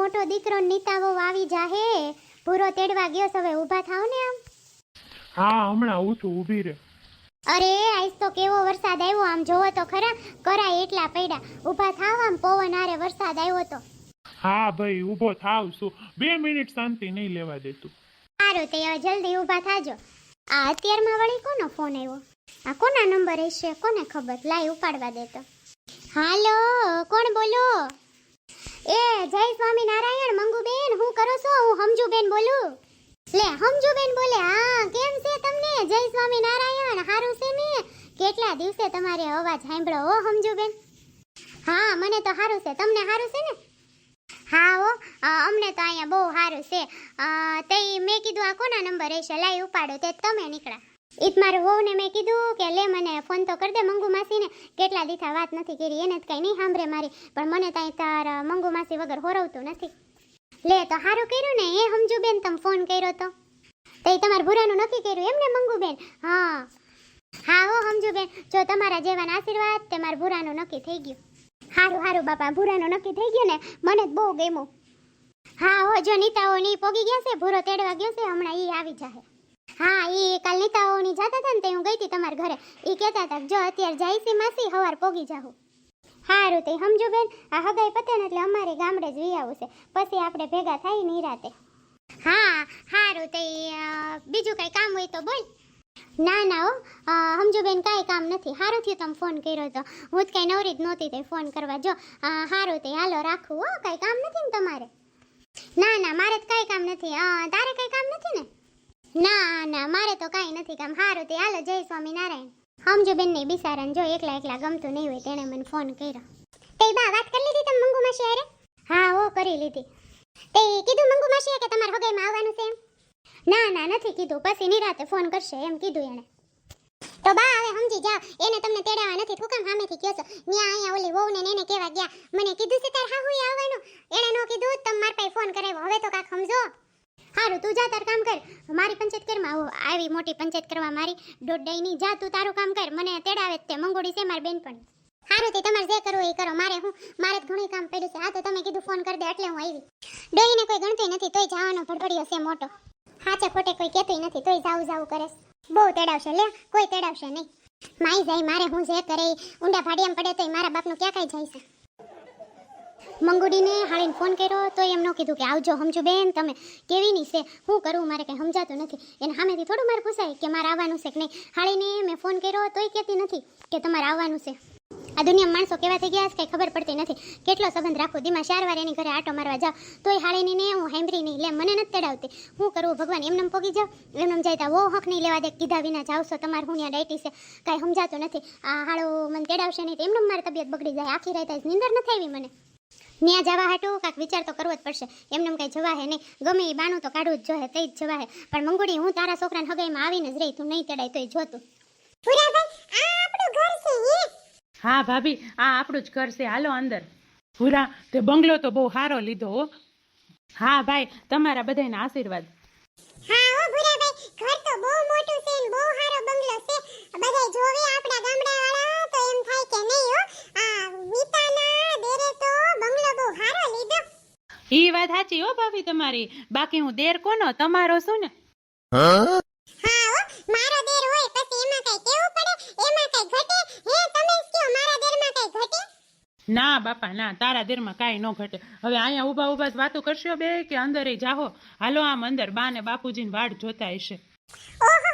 મોટો દીકરો નીતાવો આવી જાહે. ભૂરો તેડવા ગયો છે, હવે ઊભા થાવ ને આમ. હા હમણાં ઉઠું, ઊભી રે. અરે આજ તો કેવો વરસાદ આવ્યો, આમ જોવો તો ખરા, કરાય એટલા પડ્યા. ઊભા થાવ, આમ પવન હારે વરસાદ આવ્યો તો. હા ભાઈ ઊભો થાવ છું, 2 મિનિટ શાંતિ નહીં લેવા દેતું. સારું તે હવે જલ્દી ઊભા થાજો. આ અત્યારમાં વળી કોનો ફોન આવ્યો? આ કોના નંબર હશે, કોને ખબર. લાઈ ઉપાડવા દે તો. હાલો, કોણ બોલો? એ જય સ્વામિનારાયણ. મંગુબેન હું કરો છો? હું હમજુબેન બોલું. લે હમજુબેન બોલે. હા કેમ છે તમને? જય સ્વામિનારાયણ. હારું છે ને? કેટલા દિવસે તમારે અવાજ સાંભળો હો હમજુબેન. હા મને તો હારું છે, તમને હારું છે ને? હા હો, અમને તો અહીંયા બહુ સારું છે. તે મેં કીધું આ કોના નંબર હશે, લાઈ ઉપાડો. તે તમે નીકળ્યા. ઈત મારું વહુને મેં કીધું કે લે મને ફોન તો કરી દે મંગુ માસીને, કેટલા દીથા વાત નથી કરી. એને જ કંઈ નહીં સાંભળે મારી, પણ મને ત્યાં તાર મંગુ માસી વગર હોરવતું નથી. લે તો સારું કર્યું ને એ હમજુબેન, તમે ફોન કર્યો તો. તે તમારા ભૂરાનું નક્કી કર્યું એમને મંગુબેન? હા હા હો હમજુબેન, જો તમારા જેવાના આશીર્વાદ તે મારા ભૂરાનું નક્કી થઈ ગયું. હારું હારું બાપા, ભૂરાનું નક્કી થઈ ગયું ને, મને જ બહુ ગમ્યું. હા હો, જો નીતાઓ ની પોગી ગયા છે, ભૂરો તેડવા ગયો છે, હમણાં ઈ આવી જાહે. હા ઈ કાલ નીતાઓની જાતા હતા ને તે હું ગઈ હતી તમારા ઘરે. ઈ કહેતા હતા જો અત્યારે જાય છે માસી, હવાર પોગી જાહું. હારું તે હમજુબેન, આ હગાઈ પતે ને એટલે અમારે ગામડે જ વી આવું છે, પછી આપણે ભેગા થાય નિરાતે. હા હારું તે બીજું કઈ કામ હોય તો બોલ. ના ના હો હમજુબેન, કાંઈ કામ નથી. સારું થયું તમે ફોન કર્યો તો, હું જ કાંઈ નવરી જ નહોતી તે ફોન કરવા. જો સારું તે હાલો રાખું હો, કાંઈ કામ નથી ને તમારે? ના ના મારે તો કાંઈ કામ નથી. તારે કાંઈ કામ નથી ને? ના ના મારે તો કાંઈ નથી કામ. સારું તે હાલો, જય સ્વામિનારાયણ. હમજુબેન ને બિચારાને જો એકલા એકલા ગમતું નહીં હોય, તેણે મને ફોન કર્યો. તે બા વાત કરી લીધી તમે મંગુ માસી હારે? હા હો કરી લીધી. તે કીધું મંગુ માસીએ કે તમારા હગાઈમાં આવવાનું છે એમ? ના ના નથી કીધું, પછી નિરાતે ફોન કરશે એમ કીધું એણે. તો બા હવે સમજી જાવ, એને તમને તેડાવા નથી. તું કેમ સામેથી કહો છો? ન્યા અહીંયા ઓલી વહુને એને કેવા ગયા, મને કીધું છે તાર હાહુએ આવવાનું. એણે નો કીધું, તમે માર પાસે ફોન કરાવ્યો. હવે તો કાક સમજો. હારું તું જા તાર કામ કર, મારી પંચાયત કરમાં આવી મોટી પંચાયત કરવા મારી દોડાઈ નહીં. જા તું તારું કામ કર, મને તેડાવે તે મંગોડી છે મારી બેનપણી. હારું તે તમારે જે કરવું એ કરો, મારે જ ઘણું કામ પડ્યું છે. આ તો તમે કીધું ફોન કરી દે એટલે હું આવી. ડોહીને કોઈ ગણતી નથી તોય જવાનો ભડભડિયો છે મોટો. હાચે ખોટે કોઈ કહેતું નથી તોય જાવું કરે. બહુ તેડાવશે, લે કોઈ તેડાવશે નહીં. માઈ જાય મારે હું જે કરે ઊંડા ભાડિયામાં પડે તોય મારા બાપનું ક્યાં કાંઈ જાય છે. મંગુડીને હાળીને ફોન કર્યો તો એમ ન કીધું કે આવજો હમજુબેન તમે કેવી ની છે, હું કરું મારે કંઈ સમજાતું નથી. એને સામેથી થોડું મારે પૂછાય કે મારે આવવાનું છે કે નહીં. હાળીને મેં ફોન કર્યો તોય કહેતી નથી કે તમારે આવવાનું છે. આ દુનિયામાં માણસો કેવા થઈ ગયા છે કંઈ ખબર પડતી નથી. કેટલો સંબંધ રાખો, દીમાં 4 વાર એની ઘરે આટો મારવા જાવ તોય હાળીને હું હેમ્બરી નહીં લે, મને નથી તેડાવતી. હું કરું ભગવાન? એમનેમ પોગી જાવ, એમનેમ જાય તા વો હક નહીં લેવા દે, કીધા વિના જાવ છો તમારે હું ત્યાં ડાયટી છે, કાંઈ સમજાતું નથી. આ હાળો મને તેડાવશે નહીં તો એમનેમ મારી તબિયત બગડી જાય. આખી રાત આજ નીંદર નથી આવી મને. ન્યા જવા હાટું કાંઈક વિચાર તો કરવો જ પડશે. એમનેમ કંઈ જવા હે નહીં, ગમે એ બાનું તો કાઢવું જ જોઈએ, તે જ જવા હે. પણ મંગુડી હું તારા છોકરાને હગાઈમાં આવીને જ રહી, તું નહીં તેડાય તોય જોતું. હા ભાભી, આ આપણું જ ઘર છે, હાલો અંદર. ભૂરા તે બંગલો તો બહુ સારો લીધો હો. હા ભાઈ, તમારા બધાના આશીર્વાદ. હા હો ભુરાભાઈ, ઘર તો બહુ મોટું છે ને બહુ સારો બંગલો છે. બધાય જોવે આપણા ગામડાવાળા તો એમ થાય કે નહીં હો, આ મીતાના દેરે તો બંગલો બહુ સારો લીધો. ઈ વાત સાચી હો ભાભી તમારી. બાકી હું દેર કોનો, તમારો છું ને. હા હો, મારો દેર હોય પછી એમાં કઈ કેવું પડે, એમાં કઈ ઘટે? હે તમે જ કયો મારા દેરમાં કઈ ઘટે? ના બાપા ના, તારા દેરમાં કાંઈ ન ઘટે. હવે અહીંયા ઊભા ઊભા જ વાતો કરશો બે કે અંદર જાહો? હાલો આમ અંદર, બા ને બાપુજીને વાડ જોતા હશે. ઓહો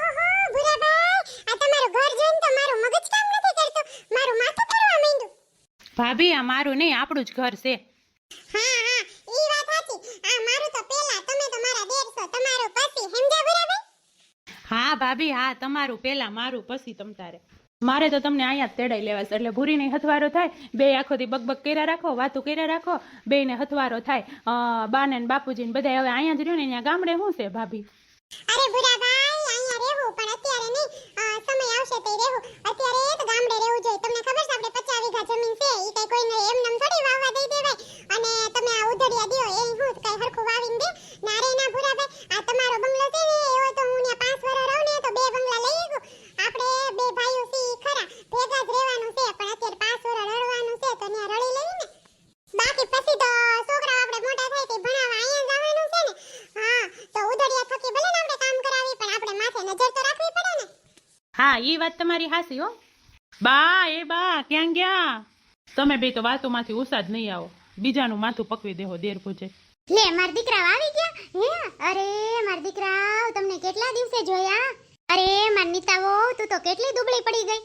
ભુરાભાઈ, આ તમારું ઘર જોઈને તો મારું મગજ કામ નથી કરતું, મારું માથું ફરવા માંડ્યું. ભાભી આ મારું નહીં, આપણું જ ઘર છે. હા હા ઈ વાત સાચી. આ મારું તો પહેલા, તમે તો મારા દેર છો, તમારું પછી. સમજ્યા ભુરાભાઈ? હા ભાભી હા, તમારું પહેલા મારું પછી તમ તારે. મારે તો તમને અહીંયા જ તેડાઈ લેવા છે, એટલે ભૂરીને હથવારો થાય. બે આખો દી બકબક કર્યા રાખો, વાતું કર્યા રાખો, બેયને હથવારો થાય. બાને ને બાપુજીને બધા હવે અહીંયા જ રહ્યો ને, અહીંયા ગામડે શું છે ભાભી? અરે ભુરાભાઈ અહીંયા રહેવું, પણ અત્યારે નહીં, સમય આવશે તો રહેવું. અત્યારે તો ગામડે રહેવું જોઈએ. તમને ખબર છે આપણે 50 વીઘા જમીન છે, ઈ કઈ કોઈને એમનેમ થોડી વાવવા દઈ દેવાય. અને તમે આ ઉધડિયા દ્યો એ હું કઈ હરખું વાવીને દે ના રે ના ભુરાભાઈ. આ તમારો બંગલો છે ને એવો તો હું ને 5 વર્ષ રહું ને તો 2 બંગલા લઈ ગયો. આપણે 2 ભાઈઓ સી ખરા ભેગા જ રહેવાનું છે, પણ અત્યારે 5 વર્ષ રડવાનું છે તો ત્યાં રડી લેવી ને. બાકી પછી તો છોકરા આપણે મોટા થાય તે હા ઈ વાત તમારી હાસી હો. બા ક્યાં ગયા? તમે બે તો વાતોમાંથી ઉષા જ નહીં આવો, બીજાનું માથું પકવી દેહો દેર પૂજે. લે માર દીકરા આવી ગયા હે? અરે માર દીકરા તમને કેટલા દિવસે જોયા? અરે માર નીતાવો તું તો કેટલી દુબળી પડી ગઈ.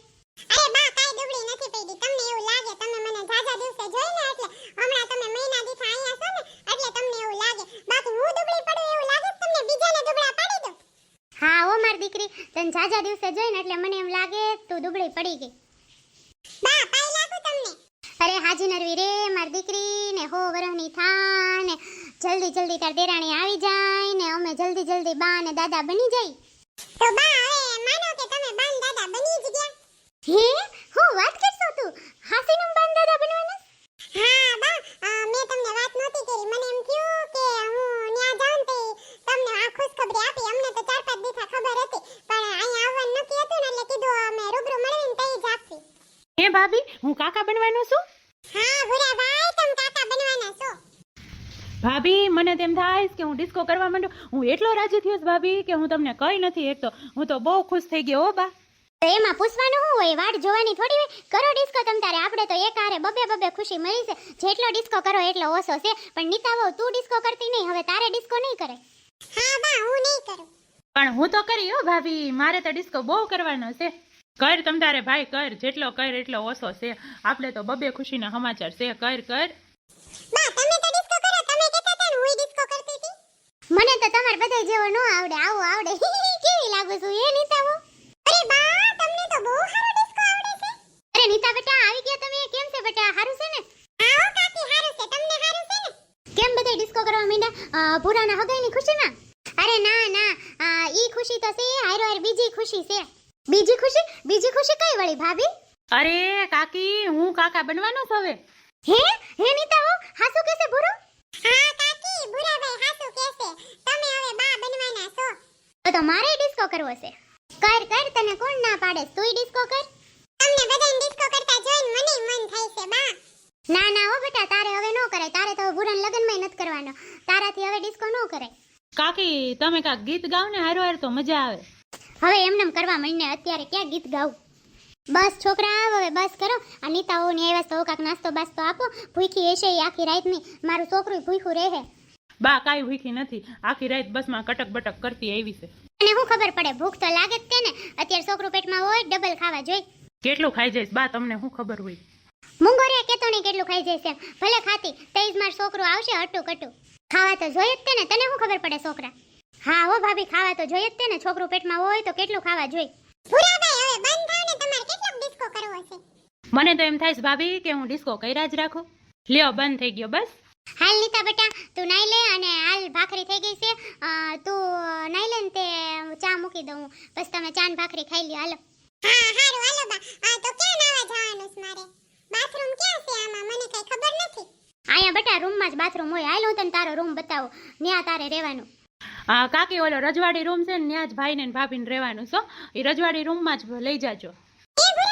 અરે બા કાઈ દુબળી નથી પડી, તમને એવું લાગે તમે મને જાજા દિવસે જોઈ ને એટલે હમણાં તમે મહિના દીઠ આયા છો ને એટલે તમને એવું લાગે, બાકી હું દુબળી પડું એવું લાગે તમને બીજાને દુબળા પાડી દઉં? હા ઓ માર દીકરી તને જાજા દિવસે જોઈને એટલે મને એમ લાગે તું દુબળી પડી ગઈ. બા પાઈ લાગુ તમને? અરે હાજી નરવી રે માર દીકરી ને હો વરહની થા ને જલ્દી જલ્દી તાર દેરાણી આવી જાય ને અમે જલ્દી જલ્દી બા ને દાદા બની જાય. તો બા હવે માનો કે તમે બા ને દાદા બની જ ગયા. હે હું વાત કરছো તું? હાસીનું બા ને દાદા બનવાના? હા બા મેં તમને વાત નહોતી કરી, મને એમ થયું કે હું ન્યા જાઉં તે તમને આ ખુશખબરી આપી. અમને તો 4-5 દિવસા ખબર હતી પણ અહીંયા આવવાનું નક્કી હતું ને એટલે કીધું અમે રૂબરૂ મળીને તઈ જ આપી. હે ભાભી હું કાકા બનવાનો છું? હા ભૂરા ભાઈ તમે કાકા બનવાના છો. ભાભી મને તેમ થાય કે હું ડિસ્કો કરવા માંડું. હું એટલો રાજી થયો છું ભાભી કે હું તમને કઈ નથી એકતો. હું તો બહુ ખુશ થઈ ગયો હો બા. તો એમાં પૂછવાનું શું હોય? વાટ જોવાની થોડી હોય. કરો ડિસ્કો તમ તારે, આપણે તો એક હારે બબે ખુશી મળી છે. જેટલો ડિસ્કો કરો એટલો ઓછો છે. પણ નીતાવો તું ડિસ્કો કરતી નહીં, હવે તારે ડિસ્કો નહીં કરે. હા બા હું નહીં કરું. પણ હું તો કરી હો ભાભી, મારે તો ડિસ્કો બહુ કરવાનો છે. કર તમ તારે ભાઈ કર, જેટલો કર એટલો ઓછો છે. આપણે તો બબે ખુશીના સમાચાર છે. કર બા તમે તો ડિસ્કો કરો, તમે કહેતા હતા ને હું ડિસ્કો કરતી હતી. મને તો તમાર બધાય જેવો ન આવડે, આવો આવડે. કેવી લાગુ છું એ નીતાવો? અરે બા તમને તો બહુ સારો ડિસ્કો આવડે છે. અરે નીતા બેટા આવી ગયા તમે? કેમ છે બેટા? હારું છે ને? હા ઓ કાકી હારું છે. તમને હારું છે ને? કેમ બધાય ડિસ્કો કરવા માંડ્યા? ભૂરાના હગાઈની ખુશીમાં? અરે ના ઈ ખુશી તો છે, હારો હાર બીજી ખુશી છે. બીજી ખુશી કઈ વળી ભાભી? અરે કાકી હું કાકા બનવાનો છું હવે. હે નીતાઓ હાસુ કેસે ભૂરો? હા કાકી ભૂરાભાઈ હાસુ કેસે તમે હવે બા બનવાના છો. તો મારે ડિસ્કો કરવો છે. કર તને કોણ ના પાડે? તુંય ડિસ્કો કર. તમને બધાને ડિસ્કો કરતા જોઈને મને મન થાય છે બા. ના હો બેટા તારે હવે નો કરાય. તારે તો ભૂરાના લગનમાં નથી કરવાનો. તારાથી હવે ડિસ્કો નો કરાય. કાકી તમે કાક ગીત ગાઓ ને હારો હાર તો મજા આવે. હવે એમનેમ કરવા માંડને અત્યારે ક્યાં ગીત ગાવું? બસ છોકરા હવે બસ કરો. આ નીતાઓની આવ્યા તો કાક નાસ્તો બાસ્તો આપો. ભૂખી હશે એ આખી રાતની. મારું છોકરું ભૂખ્યું રહે. બા કાઈ ભૂખી નથી, આખી રાત બસમાં કટક બટક કરતી આવી છે. અને હું ખબર પડે? ભૂખ તો લાગે જ છે ને. અત્યારે છોકરું પેટમાં હોય ડબલ ખાવા જોઈ. કેટલું ખાઈ જઈશ બા તમને શું ખબર હોય? મૂંગો રે કેતો નહીં કેટલું ખાઈ જઈશ એમ. ભલે ખાતી તઈ જ માર છોકરું આવશે હટું કટું. ખાવા તો જોઈએ જ તે ને. તને શું ખબર પડે છોકરા? હા હો ભાભી ખાવા તો જોઈએ જ તે ને. છોકરું પેટમાં હોય તો કેટલું ખાવા જોઈ. ભૂરાભાઈ હવે બંધ થાવ ને, તમારે કેટલો ડિસ્કો કરવો છે? મને તો એમ થાય છે ભાભી કે હું ડિસ્કો કર્યા જ રાખું. લ્યો બંધ થઈ ગયો બસ. હાલ નીતા બેટા તું નાઈ લે અને હાલ ભાખરી થઈ ગઈ છે. તું નાઈ લે ને તે ચા મૂકી દઉં પછી તમે ચા ને ભાખરી ખાઈ લ્યો. હાલો. હા હારું હાલો બા. તો ક્યાં નાવા જવાનું છે મારે? બાથરૂમ ક્યાં છે આમાં? મને કઈ ખબર નથી. આયા બેટા રૂમમાં જ બાથરૂમ હોય. હાલ હું તને તારો રૂમ બતાવું, ન્યા તારે રહેવાનું. કાકી ઓલો રજવાડી રૂમ છે ને ત્યાં જ ભાઈને ને ભાભીને રહેવાનું છો. એ રજવાડી રૂમમાં જ લઈ જાજો. તમે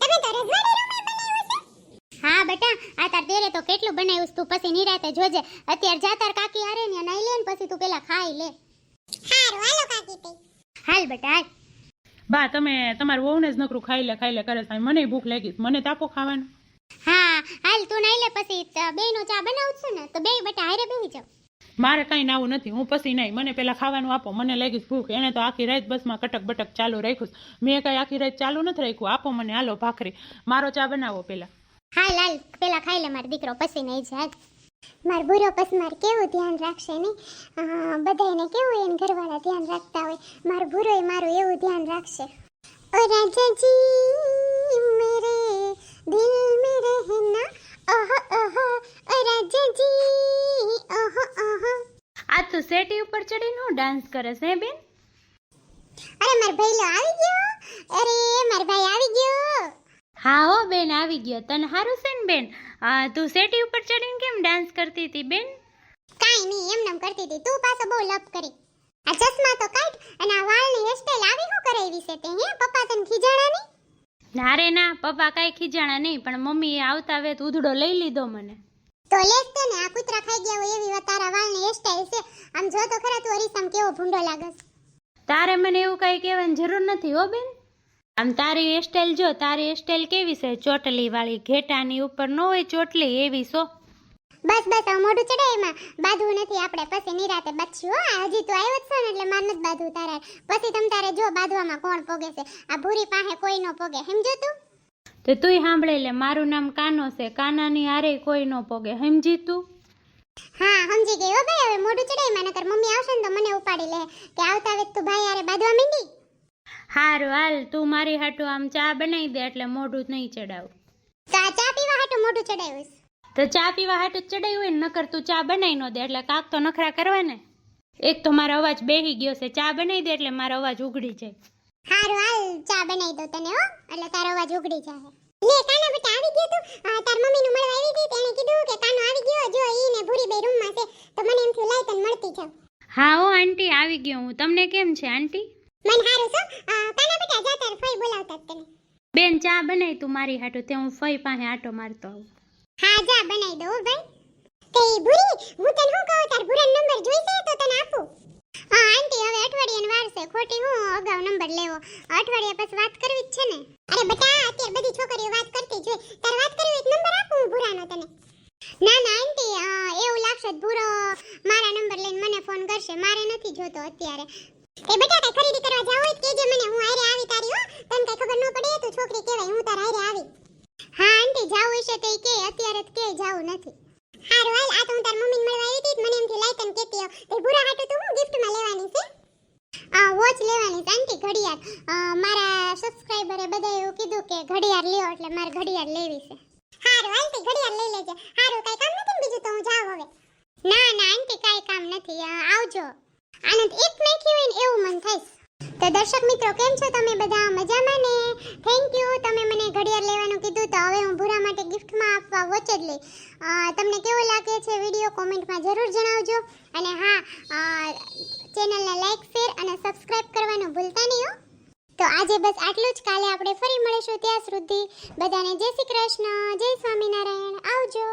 તો રજવાડી રૂમ બનાવ્યું છે? હા બેટા આ તાર દેરે તો કેટલું બનાવ્યું છે. તું પછી નિરાતે જોજે. અત્યારે જા તાર કાકી હારે ને નાઈ લે ને પછી તું પેલા ખાઈ લે. હારું હાલો કાકી તે. હાલ બેટા હાલ. બા તમે તમારું વહુને જ નકરું ખાઈ લે કરે છે. મને ભૂખ લાગી છે, મને તાપો ખાવાનું. હા હાલ તું નાઈ લે પછી બેયનો ચા બનાવું છું ને તો બેય બેટા હારે બેહી જાવ. મારે કઈ નાવું નથી, હું પછી નહીં. મને પેલા ખાવાનું આપો, મને લાગી છે ભૂખ. એને તો આખી રાત બસમાં કટક બટક ચાલુ રાખ્યું. મેં કઈ આખી રાત ચાલુ નથી રાખ્યું. આપો મને હાલો ભાખરી. મારો ચા બનાવો પેલા. હાલ પેલા ખાઈ લે મારો દીકરો પછી નહીં જાય. મારો બુરો પછી મારે કેવું ધ્યાન રાખશે નહીં? બધાને કેવું એને ઘરવાળા ધ્યાન રાખતા હોય, મારો બુરો મારું એવું ધ્યાન રાખશે. ઓ રાજાજી મેરે દિલ મેં રહેના ઓહો ઓહો ઓ રાજાજી ઓહો ઓહો. આ તો સેટી ઉપર ચડીને હું ડાન્સ કરે છે બેન? અરે મારો ભાઈલો આવી ગયો. અરે મારો ભાઈ આવી ગયો. હા હો બેન આવી ગયો. તને હારું છે ને બેન? તું સેટી ઉપર ચડીને કેમ ડાન્સ કરતી હતી બેન? કાઈ નહીં એમનેમ કરતી હતી. તું પાછો બહુ લપ કરી. આ ચશ્મા તો કાઢ અને આ વાળની હેરસ્ટાઈલ આવી શું કરાવી છે તે? હે પપ્પા તને ખીજાણા નહીં? ના રે ના પપ્પા કાંઈ ખીજાણા નહીં, પણ મમ્મીએ આવતા વેત ઉધડો લઈ લીધો મને. તો લેસ તે ને. આ કૂતરા ખાઈ ગયા હોય એવી તારા વાળની હેરસ્ટાઈલ છે. આમ જો તો ખરા તું અરીસામ કેવો ભૂંડો લાગસ. તારે મને એવું કઈ કહેવાની જરૂર નથી હો બેન. આમ તારી હેરસ્ટાઈલ જો, તારી હેરસ્ટાઈલ કેવી છે? ચોટલી વાળી, ઘેટાની ઉપર ન હોય ચોટલી એવી સો. બસ બસ હવે મોઢું ચડાવીમાં બાંધવું નથી આપણે, પછી નિરાતે બાંધશું. હો હજી તો આવ્યો જ છો ને એટલે માર નથી બાંધવું તારે. પછી તમ તારે જો બાંધવામાં કોણ પોગે છે, આ ભૂરી પાસે કોઈ ન પોગે, સમજો તું? તો તુંય સાંભળી લે, મારું નામ કાનો છે, કાનાની હારે કોઈ ન પોગે, સમજી તું? હા સમજી ગઈ હો ભાઈ. હવે મોઢું ચડાવીમાં, નકર મમ્મી આવશે ને તો મને ઉપાડી લે કે આવતા વેત તું ભાઈ હારે બાંધવા માંડી. હારું હાલ, તું મારી હાટુ આમ ચા બનાવી દે એટલે મોઢું નહીં ચડાવું. તો આ ચા પીવા હાટું મોઢું ચડાવ્યું છે? તો ચા પીવા હાટુ જ ચડાવ્યું હોય ને, નકર તું ચા બનાવી ન દે એટલે કાક તો નખરા કરવા ને. એક તો મારો અવાજ બેહી ગયો છે, ચા બનાવી દે એટલે મારો અવાજ ઉઘડી જાય. હારું હાલ ચા બનાવી દો તને હો, એટલે તારો અવાજ ઉઘડી જાય. લે કાના બેટા આવી ગયો તું? તાર મમ્મીનું મળવા આવી હતી, તેને કીધું કે કાનો આવી ગયો, જો ઈ ને ભૂરી બે રૂમમાં છે, તો મને એમ થયું લાય તને મળતી જાવ. હા હો આંટી, આવી ગયો હું. તમને કેમ છે આંટી? મને હારું છો. કાના બેટા જા તાર ફઈ બોલાવતા જ તને. બેન ચા બનાવી તું મારી હાટુ, તે હું ફઈ પાસે આટો મારતો આવું. હા જા બનાવી દો ભાઈ. તે ભૂરી હું તને શું કહું, તાર ભૂરાનો નંબર જોઈશે તો તને આપું. હા આંટી હવે અઠવાડિયાની વાર છે, ખોટી હું અગાઉ નંબર લેવો, અઠવાડિયા પછી વાત કરવી જ છે ને. અરે બેટા અત્યારે બધી છોકરીઓ વાત કરતી જ હોય, તાર વાત કરવી હોય નંબર આપું હું ભૂરાનો તને. ના ના આંટી એવું લાગશે ભૂરો મારા નંબર લઈને મને ફોન કરશે, મારે નથી જોતો અત્યારે. એ બેટા કઈ ખરીદી કરવા જાવ હોય કેજે મને, હું હારે આવી તારી હો, તને કઈ ખબર ન પડે તું છોકરી કહેવાય, હું તાર હારે આવી. હા આંટી જાવું હશે તો કે અત્યારે તો કે જાવું નથી. હારું હાલ, આ તો હું તાર મમ્મીને મળવા આવી હતી, મને એમ થી લાય તને કેતી આવ. તે ભૂરા હાટુ તો હું ગિફ્ટમાં લેવાની છે? વોચ લેવાની છે આંટી, ઘડિયાળ. મારા સબસ્ક્રાઇબરે બધા એવું કીધું કે ઘડિયાળ લ્યો, એટલે મારે ઘડિયાળ લેવી છે. હારું હાલ તે ઘડિયાળ લઈ લેજે. હારું કઈ કામ નથી બીજું તો હું જાઉં હવે. ના ના આંટી કઈ કામ નથી, આવજો. આનંદ એક નાખી હોય ને એવું મન થાય. તો દર્શક મિત્રો કેમ છો તમે બધા? મજામાં ને? થેન્ક યુ, તમે મને ઘડિયાળ લેવાનું કીધું તો હવે હું ભૂરા માટે ગિફ્ટમાં આપવા વોચ જ લઈ. તમને કેવો લાગે છે વિડીયો કોમેન્ટમાં જરૂર જણાવજો. અને હા ચેનલને લાઈક શેર અને સબસ્ક્રાઇબ કરવાનું ભૂલતા નહીં હો. તો આજે બસ આટલું જ, કાલે આપણે ફરી મળીશું. ત્યાં સુધી બધાને જય શ્રી કૃષ્ણ, જય સ્વામિનારાયણ, આવજો.